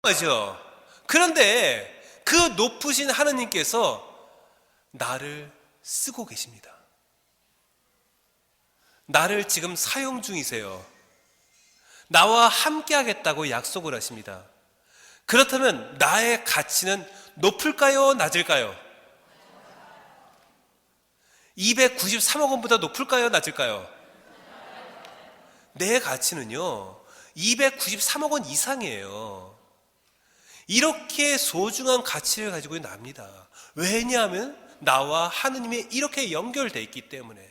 거죠. 그런데 그 높으신 하느님께서 나를 쓰고 계십니다. 나를 지금 사용 중이세요. 나와 함께 하겠다고 약속을 하십니다. 그렇다면 나의 가치는 높을까요? 낮을까요? 293억 원보다 높을까요? 낮을까요? 내 가치는요 293억 원 이상이에요. 이렇게 소중한 가치를 가지고 납니다. 왜냐하면 나와 하느님이 이렇게 연결되어 있기 때문에,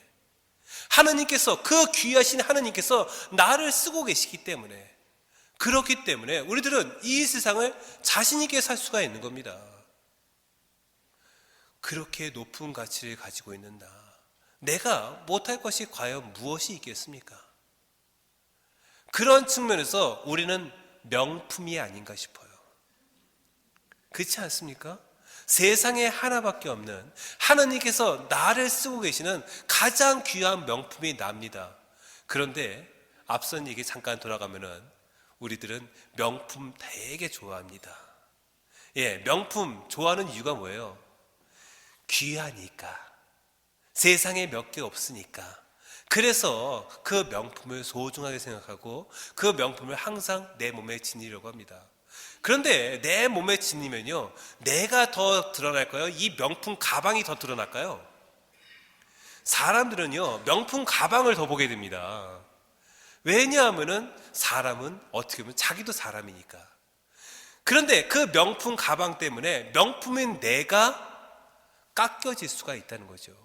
하느님께서, 그 귀하신 하느님께서 나를 쓰고 계시기 때문에, 그렇기 때문에 우리들은 이 세상을 자신 있게 살 수가 있는 겁니다. 그렇게 높은 가치를 가지고 있는 나, 내가 못할 것이 과연 무엇이 있겠습니까? 그런 측면에서 우리는 명품이 아닌가 싶어요. 그렇지 않습니까? 세상에 하나밖에 없는 하나님께서 나를 쓰고 계시는 가장 귀한 명품이 납니다. 그런데 앞선 얘기 잠깐 돌아가면은 우리들은 명품 되게 좋아합니다. 명품 좋아하는 이유가 뭐예요? 귀하니까. 세상에 몇 개 없으니까. 그래서 그 명품을 소중하게 생각하고 그 명품을 항상 내 몸에 지니려고 합니다. 그런데 내 몸에 지니면요, 내가 더 드러날까요? 이 명품 가방이 더 드러날까요? 사람들은요, 명품 가방을 더 보게 됩니다. 왜냐하면은 사람은 어떻게 보면 자기도 사람이니까. 그런데 그 명품 가방 때문에 명품인 내가 깎여질 수가 있다는 거죠.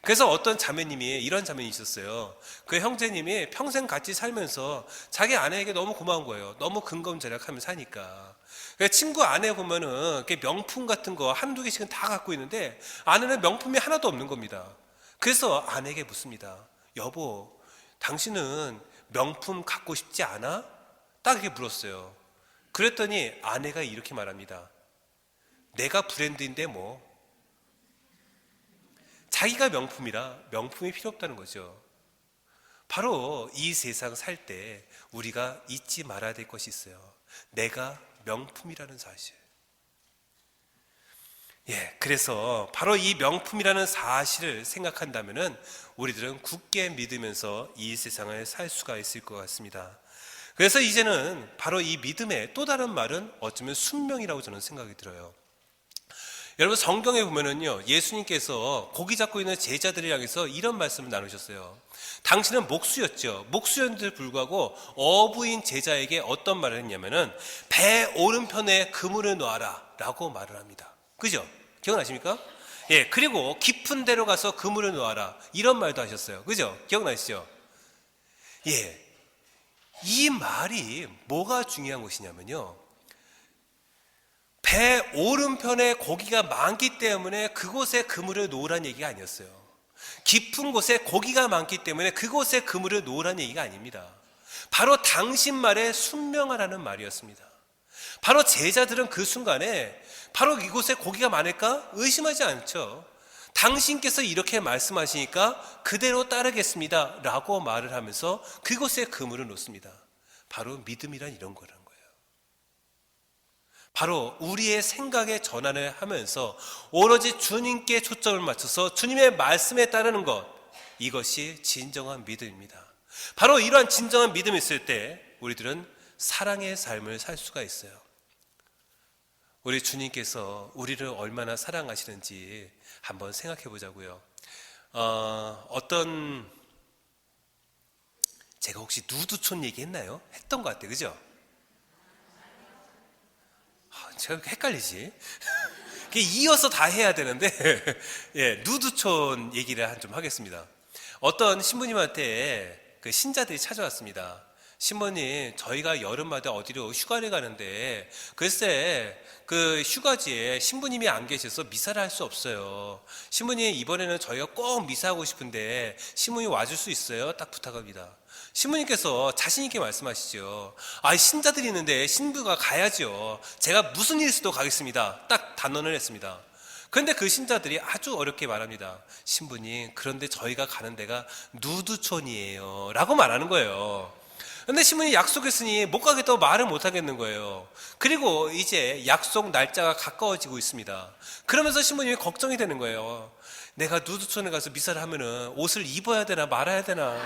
그래서 어떤 자매님이, 이런 자매님이 있었어요. 그 형제님이 평생 같이 살면서 자기 아내에게 너무 고마운 거예요. 너무 근검절약하며 사니까. 그러니까 친구 아내 보면은 명품 같은 거 한두 개씩은 다 갖고 있는데 아내는 명품이 하나도 없는 겁니다. 그래서 아내에게 묻습니다. 여보, 당신은 명품 갖고 싶지 않아? 딱 이렇게 물었어요. 그랬더니 아내가 이렇게 말합니다. 내가 브랜드인데 뭐. 자기가 명품이라 명품이 필요 없다는 거죠. 바로 이 세상 살 때 우리가 잊지 말아야 될 것이 있어요. 내가 명품이라는 사실. 그래서 바로 이 명품이라는 사실을 생각한다면은 우리들은 굳게 믿으면서 이 세상을 살 수가 있을 것 같습니다. 그래서 이제는 바로 이 믿음의 또 다른 말은 어쩌면 순명이라고 저는 생각이 들어요. 여러분, 성경에 보면은요, 예수님께서 고기 잡고 있는 제자들을 향해서 이런 말씀을 나누셨어요. 당신은 목수였죠. 목수였는데도 불구하고 어부인 제자에게 어떤 말을 했냐면은 배 오른편에 그물을 놓아라 라고 말을 합니다. 그죠? 기억나십니까? 그리고 깊은 데로 가서 그물을 놓아라 이런 말도 하셨어요. 그죠? 기억나시죠? 이 말이 뭐가 중요한 것이냐면요, 배 오른편에 고기가 많기 때문에 그곳에 그물을 놓으라는 얘기가 아니었어요. 깊은 곳에 고기가 많기 때문에 그곳에 그물을 놓으라는 얘기가 아닙니다. 바로 당신 말에 순명하라는 말이었습니다. 바로 제자들은 그 순간에 바로 이곳에 고기가 많을까? 의심하지 않죠. 당신께서 이렇게 말씀하시니까 그대로 따르겠습니다 라고 말을 하면서 그곳에 그물을 놓습니다. 바로 믿음이란 이런 거라는 거예요. 바로 우리의 생각의 전환을 하면서 오로지 주님께 초점을 맞춰서 주님의 말씀에 따르는 것, 이것이 진정한 믿음입니다. 바로 이러한 진정한 믿음이 있을 때 우리들은 사랑의 삶을 살 수가 있어요. 우리 주님께서 우리를 얼마나 사랑하시는지 한번 생각해 보자고요. 제가 혹시 누드촌 얘기했나요? 했던 것 같아요. 그죠? 제가 왜 헷갈리지? 이어서 다 해야 되는데 누드촌 얘기를 좀 하겠습니다. 어떤 신부님한테 그 신자들이 찾아왔습니다. 신부님, 저희가 여름마다 어디로 휴가를 가는데 글쎄 그 휴가지에 신부님이 안 계셔서 미사를 할 수 없어요. 신부님, 이번에는 저희가 꼭 미사하고 싶은데 신부님 와줄 수 있어요? 딱 부탁합니다. 신부님께서 자신 있게 말씀하시죠. 신자들이 있는데 신부가 가야죠. 제가 무슨 일 있어도 가겠습니다. 딱 단언을 했습니다. 그런데 그 신자들이 아주 어렵게 말합니다. 신부님, 그런데 저희가 가는 데가 누드촌이에요 라고 말하는 거예요. 근데 신부님이 약속했으니 못 가겠다고 말을 못 하겠는 거예요. 그리고 이제 약속 날짜가 가까워지고 있습니다. 그러면서 신부님이 걱정이 되는 거예요. 내가 누드촌에 가서 미사를 하면은 옷을 입어야 되나 말아야 되나.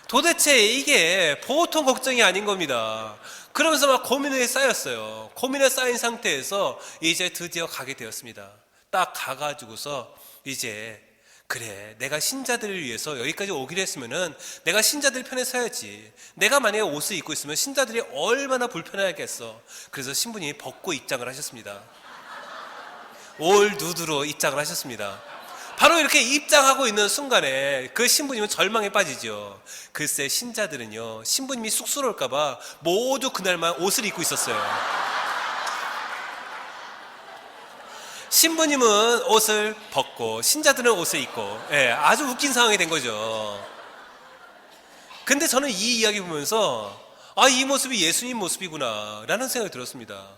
도대체 이게 보통 걱정이 아닌 겁니다. 그러면서 막 고민에 쌓였어요. 고민에 쌓인 상태에서 이제 드디어 가게 되었습니다. 딱 가가지고서 이제 그래, 내가 신자들을 위해서 여기까지 오기로 했으면은 내가 신자들 편에 서야지. 내가 만약에 옷을 입고 있으면 신자들이 얼마나 불편하겠어. 그래서 신부님이 벗고 입장을 하셨습니다. 올 누드로 입장을 하셨습니다. 바로 이렇게 입장하고 있는 순간에 그 신부님은 절망에 빠지죠. 글쎄 신자들은요, 신부님이 쑥스러울까봐 모두 그날만 옷을 입고 있었어요. 신부님은 옷을 벗고 신자들은 옷을 입고, 아주 웃긴 상황이 된 거죠. 근데 저는 이 이야기 보면서 이 모습이 예수님 모습이구나 라는 생각이 들었습니다.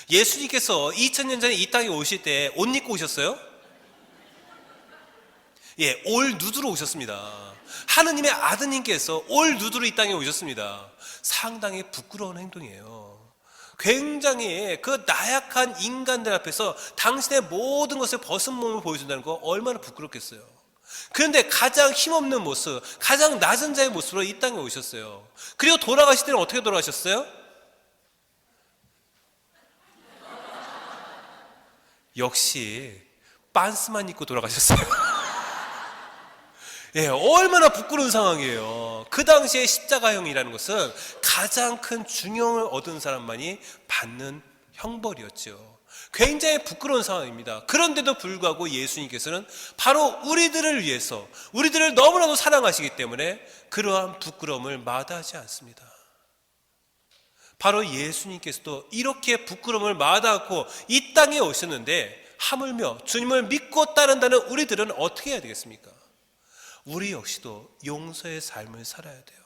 예수님께서 2000년 전에 이 땅에 오실 때 옷 입고 오셨어요? 올 누드로 오셨습니다. 하느님의 아드님께서 올 누드로 이 땅에 오셨습니다. 상당히 부끄러운 행동이에요. 굉장히 그 나약한 인간들 앞에서 당신의 모든 것을 벗은 몸을 보여준다는 거 얼마나 부끄럽겠어요. 그런데 가장 힘없는 모습, 가장 낮은 자의 모습으로 이 땅에 오셨어요. 그리고 돌아가실 때는 어떻게 돌아가셨어요? 역시 빤스만 입고 돌아가셨어요. 얼마나 부끄러운 상황이에요. 그 당시에 십자가형이라는 것은 가장 큰 중형을 얻은 사람만이 받는 형벌이었죠. 굉장히 부끄러운 상황입니다. 그런데도 불구하고 예수님께서는 바로 우리들을 위해서, 우리들을 너무나도 사랑하시기 때문에 그러한 부끄러움을 마다하지 않습니다. 바로 예수님께서도 이렇게 부끄러움을 마다하고 이 땅에 오셨는데, 하물며 주님을 믿고 따른다는 우리들은 어떻게 해야 되겠습니까? 우리 역시도 용서의 삶을 살아야 돼요.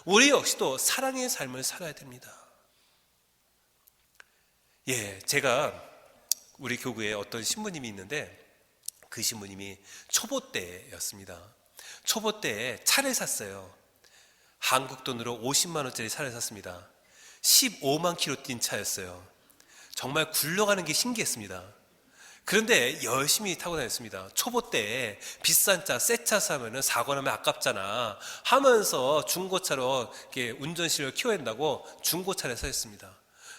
우리 역시도 사랑의 삶을 살아야 됩니다. 제가 우리 교구에 어떤 신부님이 있는데, 그 신부님이 초보 때였습니다. 초보 때에 차를 샀어요. 한국 돈으로 50만 원짜리 차를 샀습니다. 15만 킬로 뛴 차였어요. 정말 굴러가는 게 신기했습니다. 그런데 열심히 타고 다녔습니다. 초보 때 비싼 차, 새 차 사면은 사고 나면 아깝잖아 하면서 중고차로 이렇게 운전 실력을 키워야 된다고 중고차를 사셨습니다.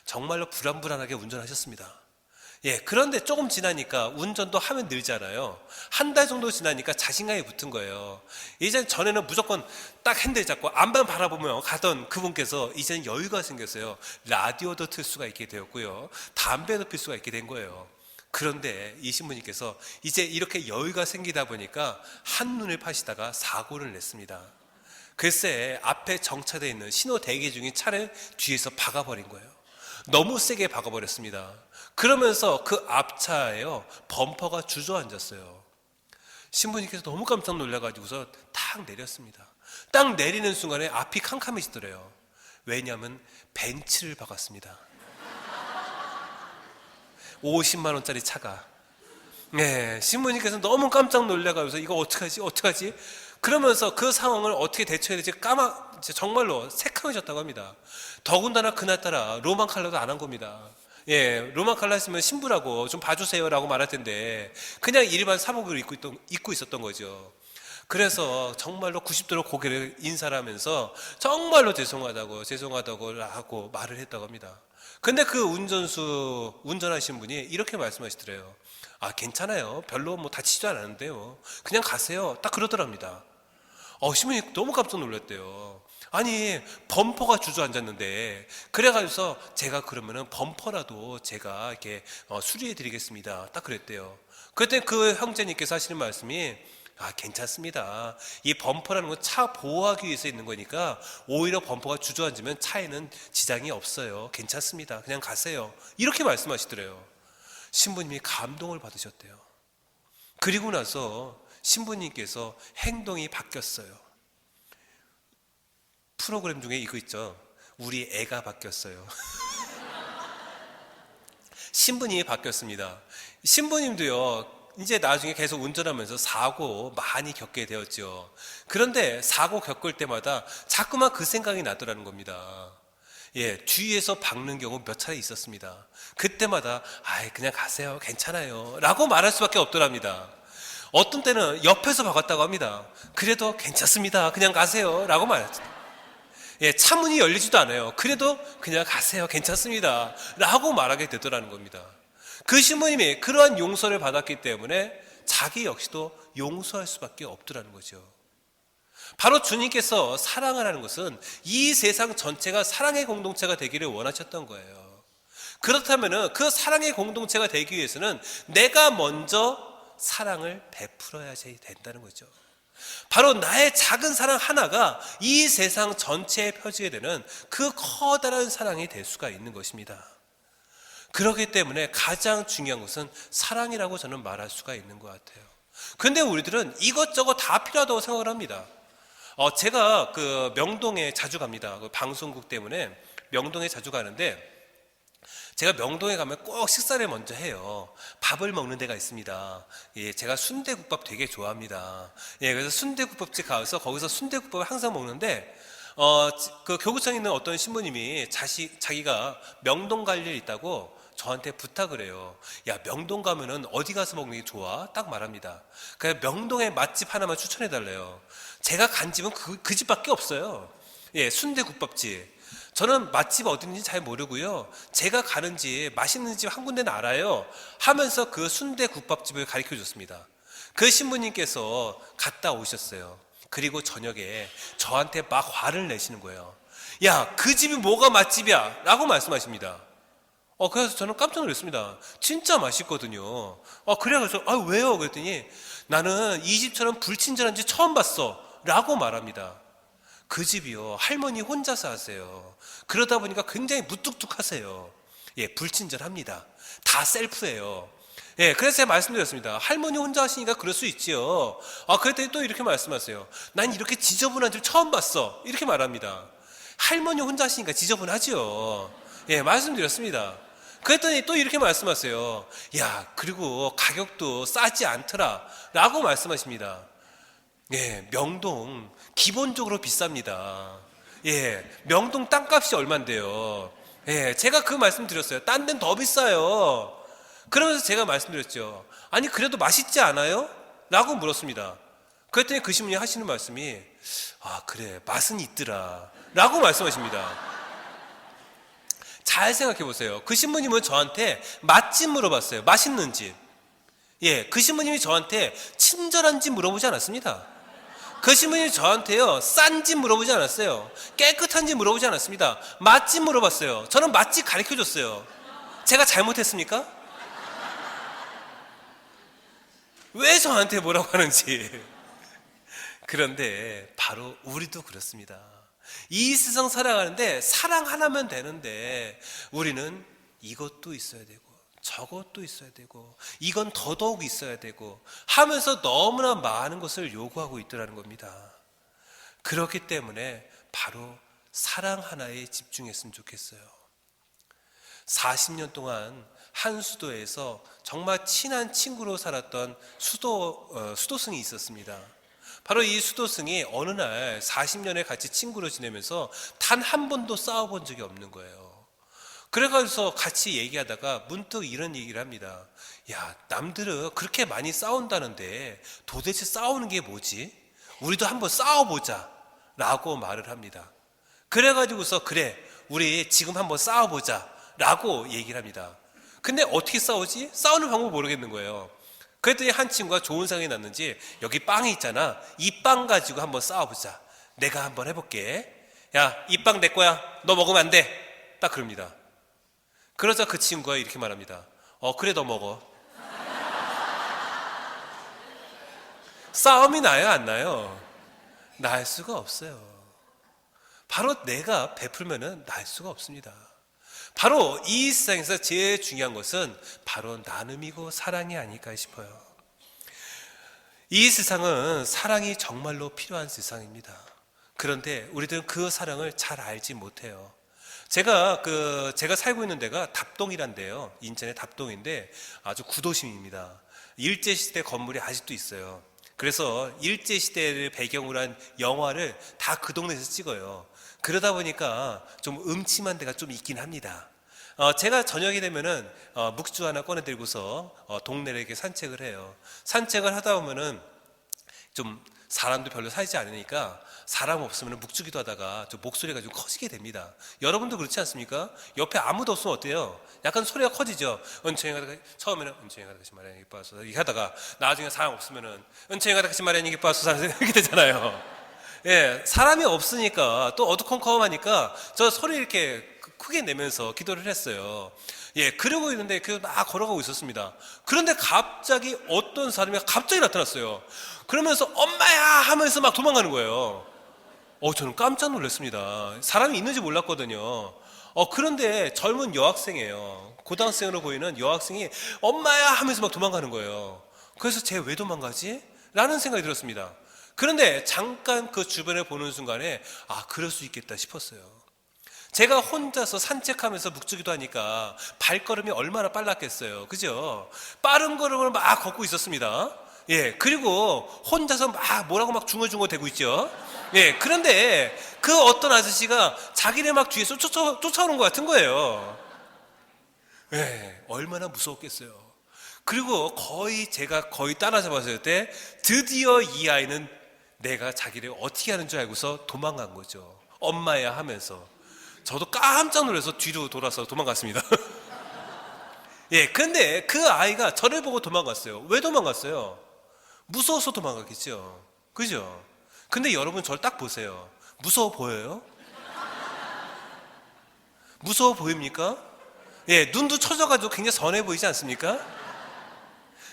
정말로 불안불안하게 운전하셨습니다. 그런데 조금 지나니까 운전도 하면 늘잖아요. 한 달 정도 지나니까 자신감이 붙은 거예요. 이제 전에는 무조건 딱 핸들 잡고 앞만 바라보며 가던 그분께서 이제는 여유가 생겼어요. 라디오도 틀 수가 있게 되었고요. 담배도 필 수가 있게 된 거예요. 그런데 이 신부님께서 이제 이렇게 여유가 생기다 보니까 한눈을 파시다가 사고를 냈습니다. 글쎄 앞에 정차되어 있는 신호 대기 중인 차를 뒤에서 박아버린 거예요. 너무 세게 박아버렸습니다. 그러면서 그 앞차에요, 범퍼가 주저앉았어요. 신부님께서 너무 깜짝 놀라가지고서 딱 내렸습니다. 딱 내리는 순간에 앞이 캄캄해지더래요. 왜냐하면 벤츠를 박았습니다. 50만 원짜리 차가. 신부님께서 너무 깜짝 놀라가지고서 이거 어떡하지? 그러면서 그 상황을 어떻게 대처해야 될지 정말로 새카매졌다고 합니다. 더군다나 그날따라 로만 칼라도 안 한 겁니다. 로만 칼라 했으면 신부라고 좀 봐주세요라고 말할 텐데 그냥 일반 사복을 입고 있었던 거죠. 그래서 정말로 90도로 고개를 인사를 하면서 정말로 죄송하다고 하고 말을 했다고 합니다. 근데 그 운전하신 분이 이렇게 말씀하시더래요. 괜찮아요. 별로 뭐 다치지 않았는데요. 그냥 가세요. 딱 그러더랍니다. 신부님 너무 깜짝 놀랐대요. 아니 범퍼가 주저앉았는데, 그래가지고서 제가 그러면은 범퍼라도 제가 이렇게 수리해 드리겠습니다. 딱 그랬대요. 그때 그 형제님께서 하시는 말씀이 괜찮습니다. 이 범퍼라는 건 차 보호하기 위해서 있는 거니까 오히려 범퍼가 주저앉으면 차에는 지장이 없어요. 괜찮습니다. 그냥 가세요. 이렇게 말씀하시더래요. 신부님이 감동을 받으셨대요. 그리고 나서 신부님께서 행동이 바뀌었어요. 프로그램 중에 이거 있죠. 우리 애가 바뀌었어요. 신부님이 바뀌었습니다. 신부님도요, 이제 나중에 계속 운전하면서 사고 많이 겪게 되었죠. 그런데 사고 겪을 때마다 자꾸만 그 생각이 나더라는 겁니다. 예, 뒤에서 박는 경우 몇 차례 있었습니다. 그때마다 아이 그냥 가세요, 괜찮아요 라고 말할 수밖에 없더랍니다. 어떤 때는 옆에서 박았다고 합니다. 그래도 괜찮습니다, 그냥 가세요 라고 말했죠. 예, 차문이 열리지도 않아요. 그래도 그냥 가세요, 괜찮습니다 라고 말하게 되더라는 겁니다. 그 신부님이 그러한 용서를 받았기 때문에 자기 역시도 용서할 수밖에 없더라는 거죠. 바로 주님께서 사랑을 하는 것은 이 세상 전체가 사랑의 공동체가 되기를 원하셨던 거예요. 그렇다면 그 사랑의 공동체가 되기 위해서는 내가 먼저 사랑을 베풀어야 된다는 거죠. 바로 나의 작은 사랑 하나가 이 세상 전체에 펴지게 되는 그 커다란 사랑이 될 수가 있는 것입니다. 그렇기 때문에 가장 중요한 것은 사랑이라고 저는 말할 수가 있는 것 같아요. 그런데 우리들은 이것저것 다 필요하다고 생각을 합니다. 제가 그 명동에 자주 갑니다. 그 방송국 때문에 명동에 자주 가는데, 제가 명동에 가면 꼭 식사를 먼저 해요. 밥을 먹는 데가 있습니다. 예, 제가 순대국밥 되게 좋아합니다. 예, 그래서 순대국밥집 가서 거기서 순대국밥을 항상 먹는데, 그 교구청에 있는 어떤 신부님이 자기가 명동 갈 일 있다고 저한테 부탁을 해요. 야, 명동 가면은 어디 가서 먹는 게 좋아? 딱 말합니다. 그래서 명동에 맛집 하나만 추천해 달래요. 제가 간 집은 그 집밖에 없어요. 예, 순대국밥집. 저는 맛집 어딘지 잘 모르고요, 제가 가는 집, 맛있는 집 한 군데는 알아요 하면서 그 순대국밥집을 가르쳐 줬습니다. 그 신부님께서 갔다 오셨어요. 그리고 저녁에 저한테 막 화를 내시는 거예요. 야, 그 집이 뭐가 맛집이야 라고 말씀하십니다. 그래서 저는 깜짝 놀랐습니다. 진짜 맛있거든요. 그래서 왜요? 그랬더니 나는 이 집처럼 불친절한 집 처음 봤어 라고 말합니다. 그 집이요, 할머니 혼자서 하세요. 그러다 보니까 굉장히 무뚝뚝하세요. 예, 불친절합니다. 다 셀프예요. 예, 그래서 제가 말씀드렸습니다. 할머니 혼자 하시니까 그럴 수 있지요. 그랬더니 또 이렇게 말씀하세요. 난 이렇게 지저분한 집 처음 봤어 이렇게 말합니다. 할머니 혼자 하시니까 지저분하지요. 예, 말씀드렸습니다. 그랬더니 또 이렇게 말씀하세요. 야, 그리고 가격도 싸지 않더라 라고 말씀하십니다. 예, 명동 기본적으로 비쌉니다. 예, 명동 땅값이 얼만데요. 예, 제가 그 말씀 드렸어요. 딴 데는 더 비싸요. 그러면서 제가 말씀드렸죠. 아니 그래도 맛있지 않아요? 라고 물었습니다. 그랬더니 그 신부님이 하시는 말씀이 그래, 맛은 있더라 라고 말씀하십니다. 잘 생각해 보세요. 그 신부님은 저한테 맛집 물어봤어요. 맛있는 집. 예, 그 신부님이 저한테 친절한 집 물어보지 않았습니다. 그 신부님이 저한테요, 싼 집 물어보지 않았어요. 깨끗한 집 물어보지 않았습니다. 맛집 물어봤어요. 저는 맛집 가르쳐 줬어요. 제가 잘못했습니까? 왜 저한테 뭐라고 하는지. 그런데 바로 우리도 그렇습니다. 이 세상 살아가는데 사랑 하나면 되는데 우리는 이것도 있어야 되고 저것도 있어야 되고 이건 더더욱 있어야 되고 하면서 너무나 많은 것을 요구하고 있더라는 겁니다. 그렇기 때문에 바로 사랑 하나에 집중했으면 좋겠어요. 40년 동안 한 수도에서 정말 친한 친구로 살았던 수도승이 있었습니다. 바로 이 수도승이 어느 날 40년을 같이 친구로 지내면서 단 한 번도 싸워본 적이 없는 거예요. 그래가지고 같이 얘기하다가 문득 이런 얘기를 합니다. 야, 남들은 그렇게 많이 싸운다는데 도대체 싸우는 게 뭐지? 우리도 한번 싸워보자 라고 말을 합니다. 그래가지고서 그래, 우리 지금 한번 싸워보자 라고 얘기를 합니다. 근데 어떻게 싸우지? 싸우는 방법 모르겠는 거예요. 그랬더니 한 친구가 좋은 생각이 났는지, 여기 빵이 있잖아, 이 빵 가지고 한번 싸워보자. 내가 한번 해볼게. 야, 이 빵 내 거야, 너 먹으면 안 돼. 딱 그럽니다. 그러자 그 친구가 이렇게 말합니다. 그래, 너 먹어. 싸움이 나요, 안 나요? 날 수가 없어요. 바로 내가 베풀면은 날 수가 없습니다. 바로 이 세상에서 제일 중요한 것은 바로 나눔이고 사랑이 아닐까 싶어요. 이 세상은 사랑이 정말로 필요한 세상입니다. 그런데 우리들은 그 사랑을 잘 알지 못해요. 제가 살고 있는 데가 답동이란 데요. 인천의 답동인데 아주 구도심입니다. 일제시대 건물이 아직도 있어요. 그래서 일제시대를 배경으로 한 영화를 다 그 동네에서 찍어요. 그러다 보니까 좀 음침한 데가 좀 있긴 합니다. 제가 저녁이 되면은 묵주 하나 꺼내 들고서 동네를 이렇게 산책을 해요. 산책을 하다 보면은 좀 사람도 별로 살지 않으니까 사람 없으면 묵주기도 하다가 좀 목소리가 좀 커지게 됩니다. 여러분도 그렇지 않습니까? 옆에 아무도 없으면 어때요? 약간 소리가 커지죠. 은총이가 처음에는 은총이가 같이 말하는 게 빠서 이렇게 하다가 나중에 사람 없으면은 은총이가 같이 말하는 게 빠서 이렇게 되잖아요. 예, 사람이 없으니까 또 어두컴컴하니까 저 소리 이렇게 크게 내면서 기도를 했어요. 예, 그러고 있는데 막 걸어가고 있었습니다. 그런데 갑자기 어떤 사람이 갑자기 나타났어요. 그러면서 엄마야 하면서 막 도망가는 거예요. 저는 깜짝 놀랐습니다. 사람이 있는지 몰랐거든요. 그런데 젊은 여학생이에요. 고등학생으로 보이는 여학생이 엄마야 하면서 막 도망가는 거예요. 그래서 쟤 왜 도망가지? 라는 생각이 들었습니다. 그런데 잠깐 그 주변을 보는 순간에 그럴 수 있겠다 싶었어요. 제가 혼자서 산책하면서 묵주기도 하니까 발걸음이 얼마나 빨랐겠어요. 그죠? 빠른 걸음을 막 걷고 있었습니다. 예, 그리고 혼자서 막 뭐라고 막 중얼중얼 대고 있죠. 예, 그런데 그 어떤 아저씨가 자기네 막 뒤에서 쫓아오는 것 같은 거예요. 예, 얼마나 무서웠겠어요. 그리고 제가 거의 따라잡았을 때 드디어 이 아이는 내가 자기를 어떻게 하는 줄 알고서 도망간 거죠. 엄마야 하면서. 저도 깜짝 놀라서 뒤로 돌아서 도망갔습니다. 예, 근데 그 아이가 저를 보고 도망갔어요. 왜 도망갔어요? 무서워서 도망갔겠죠. 그죠? 근데 여러분 저를 딱 보세요. 무서워 보여요? 무서워 보입니까? 예, 눈도 처져가지고 굉장히 선해 보이지 않습니까?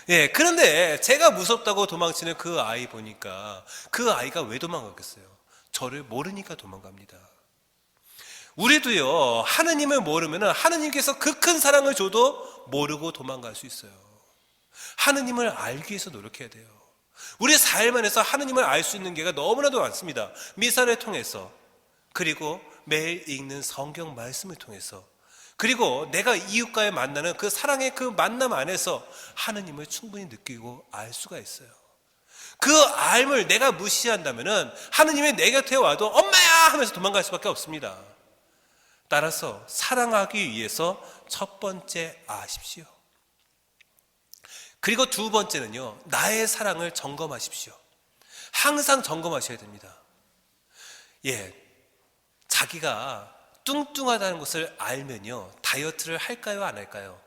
예, 그런데 제가 무섭다고 도망치는 그 아이 보니까 그 아이가 왜 도망갔겠어요? 저를 모르니까 도망갑니다. 우리도요, 하느님을 모르면 하느님께서 그 큰 사랑을 줘도 모르고 도망갈 수 있어요. 하느님을 알기 위해서 노력해야 돼요. 우리 삶 안에서 하느님을 알 수 있는 게가 너무나도 많습니다. 미사를 통해서, 그리고 매일 읽는 성경 말씀을 통해서, 그리고 내가 이웃과의 만나는 그 사랑의 그 만남 안에서 하느님을 충분히 느끼고 알 수가 있어요. 그 알을 내가 무시한다면 하느님이 내 곁에 와도 엄마야 하면서 도망갈 수밖에 없습니다. 따라서 사랑하기 위해서 첫 번째 아십시오. 그리고 두 번째는요, 나의 사랑을 점검하십시오. 항상 점검하셔야 됩니다. 예, 자기가 뚱뚱하다는 것을 알면요, 다이어트를 할까요, 안 할까요?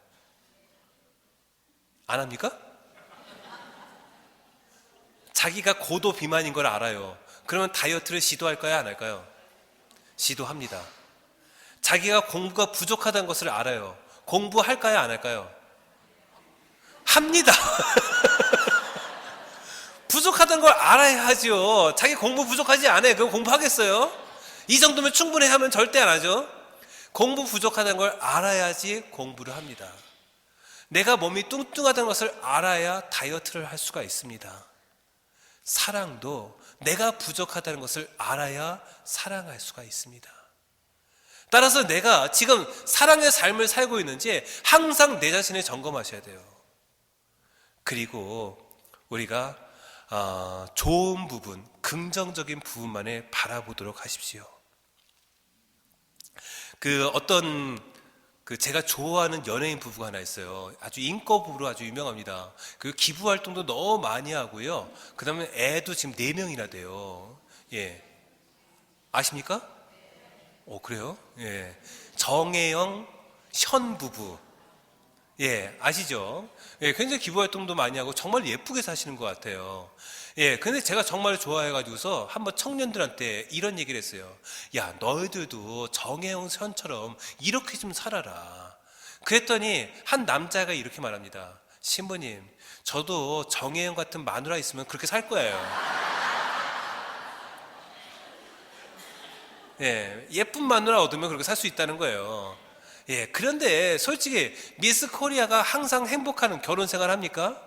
안 합니까? 자기가 고도 비만인 걸 알아요. 그러면 다이어트를 시도할까요, 안 할까요? 시도합니다. 자기가 공부가 부족하다는 것을 알아요. 공부할까요, 안 할까요? 합니다. 부족하다는 걸 알아야 하죠. 자기 공부 부족하지 않아요. 그럼 공부하겠어요? 이 정도면 충분히 하면 절대 안 하죠. 공부 부족하다는 걸 알아야지 공부를 합니다. 내가 몸이 뚱뚱하다는 것을 알아야 다이어트를 할 수가 있습니다. 사랑도 내가 부족하다는 것을 알아야 사랑할 수가 있습니다. 따라서 내가 지금 사랑의 삶을 살고 있는지 항상 내 자신을 점검하셔야 돼요. 그리고 우리가 좋은 부분, 긍정적인 부분만을 바라보도록 하십시오. 제가 좋아하는 연예인 부부가 하나 있어요. 아주 인거 부부로 아주 유명합니다. 그 기부 활동도 너무 많이 하고요. 그 다음에 애도 지금 4명이나 돼요. 예. 아십니까? 그래요? 예. 정혜영, 현 부부. 예, 아시죠? 예, 굉장히 기부 활동도 많이 하고 정말 예쁘게 사시는 것 같아요. 예, 근데 제가 정말 좋아해가지고서 한번 청년들한테 이런 얘기를 했어요. 야, 너희들도 정혜영 현처럼 이렇게 좀 살아라. 그랬더니 한 남자가 이렇게 말합니다. 신부님, 저도 정혜영 같은 마누라 있으면 그렇게 살 거예요. 예, 예쁜 마누라 얻으면 그렇게 살 수 있다는 거예요. 예, 그런데 솔직히 미스 코리아가 항상 행복한 결혼 생활 합니까?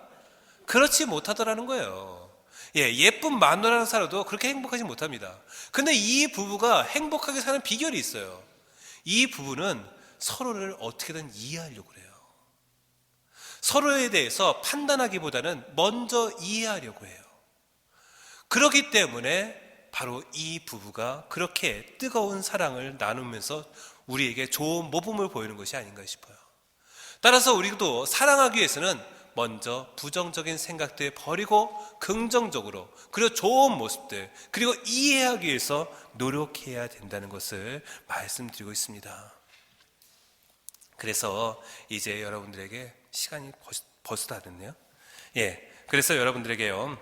그렇지 못하더라는 거예요. 예, 예쁜 마누라를 살아도 그렇게 행복하지 못합니다. 근데 이 부부가 행복하게 사는 비결이 있어요. 이 부부는 서로를 어떻게든 이해하려고 그래요. 서로에 대해서 판단하기보다는 먼저 이해하려고 해요. 그렇기 때문에 바로 이 부부가 그렇게 뜨거운 사랑을 나누면서 우리에게 좋은 모범을 보이는 것이 아닌가 싶어요. 따라서 우리도 사랑하기 위해서는 먼저 부정적인 생각들 버리고 긍정적으로, 그리고 좋은 모습들, 그리고 이해하기 위해서 노력해야 된다는 것을 말씀드리고 있습니다. 그래서 이제 여러분들에게 시간이 벌써 다 됐네요. 그래서 여러분들에게요,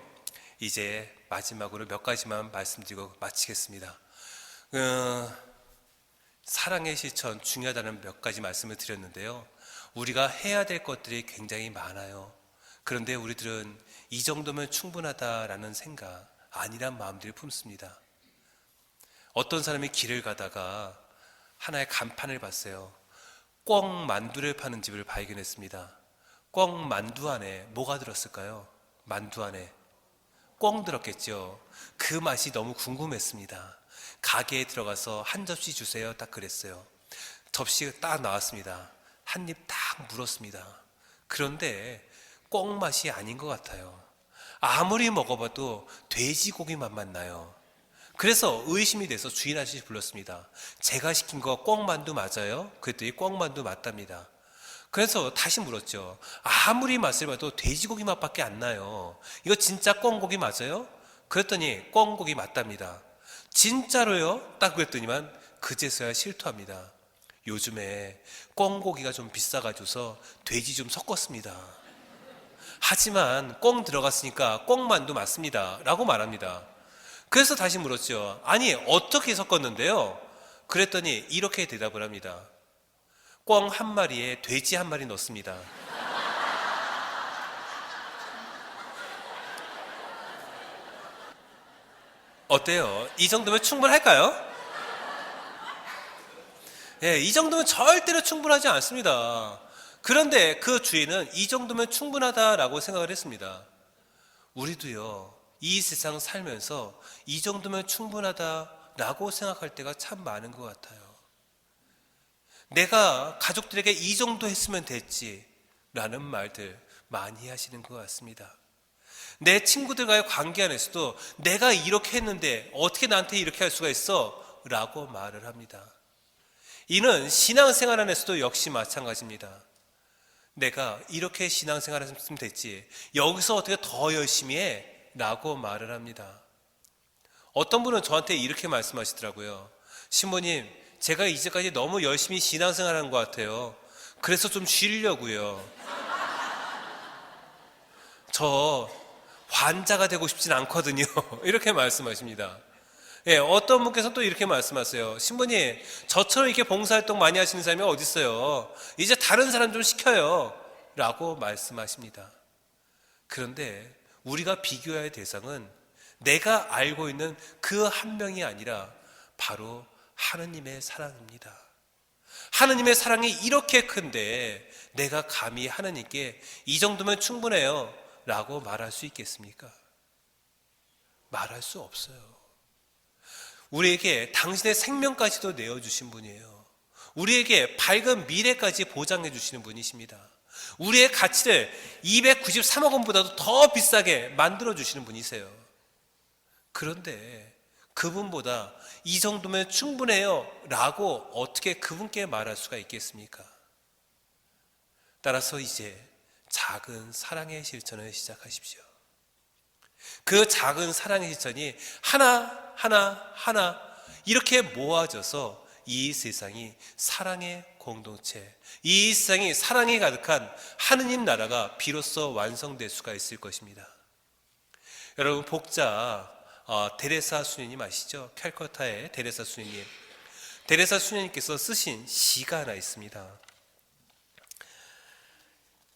이제 마지막으로 몇 가지만 말씀드리고 마치겠습니다. 사랑의 실천 중요하다는 몇 가지 말씀을 드렸는데요. 우리가 해야 될 것들이 굉장히 많아요. 그런데 우리들은 이 정도면 충분하다라는 생각, 아니란 마음들을 품습니다. 어떤 사람이 길을 가다가 하나의 간판을 봤어요. 꿩 만두를 파는 집을 발견했습니다. 꿩 만두 안에 뭐가 들었을까요? 만두 안에 꿩 들었겠죠. 그 맛이 너무 궁금했습니다. 가게에 들어가서 한 접시 주세요, 딱 그랬어요. 접시가 딱 나왔습니다. 한 입 딱 물었습니다. 그런데 꿩 맛이 아닌 것 같아요. 아무리 먹어봐도 돼지고기 맛만 나요. 그래서 의심이 돼서 주인 아저씨 불렀습니다. 제가 시킨 거 꿩만두 맞아요? 그랬더니 꿩만두 맞답니다. 그래서 다시 물었죠. 아무리 맛을 봐도 돼지고기 맛밖에 안 나요. 이거 진짜 꿩고기 맞아요? 그랬더니 꿩고기 맞답니다. 진짜로요? 딱 그랬더니만 그제서야 실토합니다. 요즘에 꿩고기가 좀 비싸가지고서 돼지 좀 섞었습니다. 하지만 꿩 들어갔으니까 꿩만두 맞습니다 라고 말합니다. 그래서 다시 물었죠. 아니 어떻게 섞었는데요? 그랬더니 이렇게 대답을 합니다. 꿩 한 마리에 돼지 한 마리 넣습니다. 어때요? 이 정도면 충분할까요? 이 정도면 절대로 충분하지 않습니다. 그런데 그 주인은 이 정도면 충분하다라고 생각을 했습니다. 우리도요, 이 세상 살면서 이 정도면 충분하다라고 생각할 때가 참 많은 것 같아요. 내가 가족들에게 이 정도 했으면 됐지 라는 말들 많이 하시는 것 같습니다. 내 친구들과의 관계 안에서도 내가 이렇게 했는데 어떻게 나한테 이렇게 할 수가 있어? 라고 말을 합니다. 이는 신앙생활 안에서도 역시 마찬가지입니다. 내가 이렇게 신앙생활 했으면 됐지 여기서 어떻게 더 열심히 해? 라고 말을 합니다. 어떤 분은 저한테 이렇게 말씀하시더라고요. 신부님, 제가 이제까지 너무 열심히 신앙생활한 것 같아요. 그래서 좀 쉬려고요. 저 환자가 되고 싶진 않거든요. 이렇게 말씀하십니다. 어떤 분께서 또 이렇게 말씀하세요. 신부님, 저처럼 이렇게 봉사활동 많이 하시는 사람이 어디 있어요? 이제 다른 사람 좀 시켜요 라고 말씀하십니다. 그런데 우리가 비교해야 할 대상은 내가 알고 있는 그 한 명이 아니라 바로 하느님의 사랑입니다. 하느님의 사랑이 이렇게 큰데 내가 감히 하느님께 이 정도면 충분해요 라고 말할 수 있겠습니까? 말할 수 없어요. 우리에게 당신의 생명까지도 내어주신 분이에요. 우리에게 밝은 미래까지 보장해 주시는 분이십니다. 우리의 가치를 293억 원보다도 더 비싸게 만들어 주시는 분이세요. 그런데 그분보다 이 정도면 충분해요 라고 어떻게 그분께 말할 수가 있겠습니까? 따라서 이제 작은 사랑의 실천을 시작하십시오. 그 작은 사랑의 실천이 하나 이렇게 모아져서 이 세상이 사랑의 공동체, 이 세상이 사랑이 가득한 하느님 나라가 비로소 완성될 수가 있을 것입니다. 여러분, 복자 데레사 수녀님 아시죠? 캘커타의 데레사 수녀님. 데레사 수녀님께서 쓰신 시가 하나 있습니다.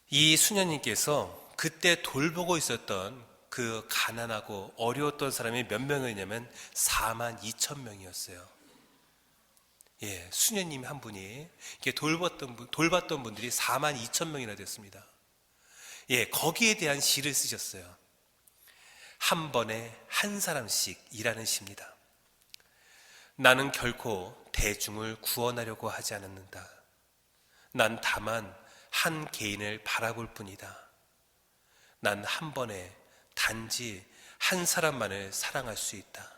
이 수녀님께서 그때 돌보고 있었던 그 가난하고 어려웠던 사람이 몇 명이냐면 42,000명이었어요. 수녀님 한 분이 이렇게 돌봤던 분들이 42,000명이나 됐습니다. 거기에 대한 시를 쓰셨어요. 한 번에 한 사람씩이라는 시입니다. 나는 결코 대중을 구원하려고 하지 않았는다. 난 다만 한 개인을 바라볼 뿐이다. 난 한 번에 단지 한 사람만을 사랑할 수 있다.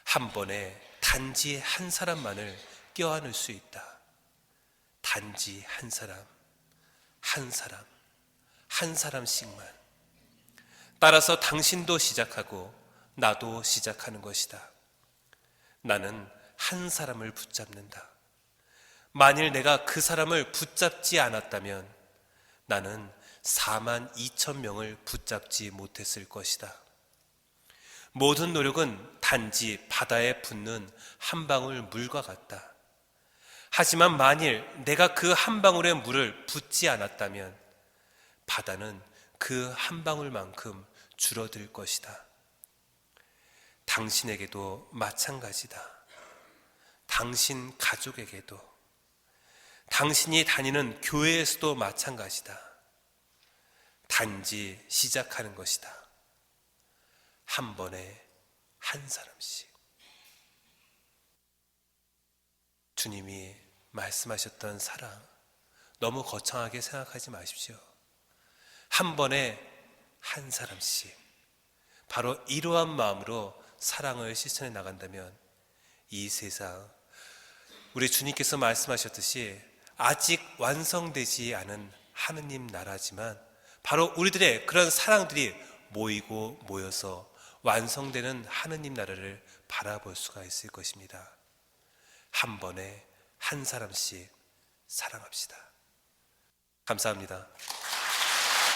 한 번에 단지 한 사람만을 껴안을 수 있다. 단지 한 사람, 한 사람, 한 사람씩만. 따라서 당신도 시작하고 나도 시작하는 것이다. 나는 한 사람을 붙잡는다. 만일 내가 그 사람을 붙잡지 않았다면 나는 4만 2천 명을 붙잡지 못했을 것이다. 모든 노력은 단지 바다에 붓는 한 방울 물과 같다. 하지만 만일 내가 그 한 방울의 물을 붓지 않았다면 바다는 그 한 방울만큼 줄어들 것이다. 당신에게도 마찬가지다. 당신 가족에게도, 당신이 다니는 교회에서도 마찬가지다. 단지 시작하는 것이다. 한 번에 한 사람씩. 주님이 말씀하셨던 사랑, 너무 거창하게 생각하지 마십시오. 한 번에 한 사람씩. 바로 이러한 마음으로 사랑을 실천해 나간다면 이 세상, 우리 주님께서 말씀하셨듯이 아직 완성되지 않은 하느님 나라지만 바로 우리들의 그런 사랑들이 모이고 모여서 완성되는 하느님 나라를 바라볼 수가 있을 것입니다. 한 번에 한 사람씩 사랑합시다. 감사합니다.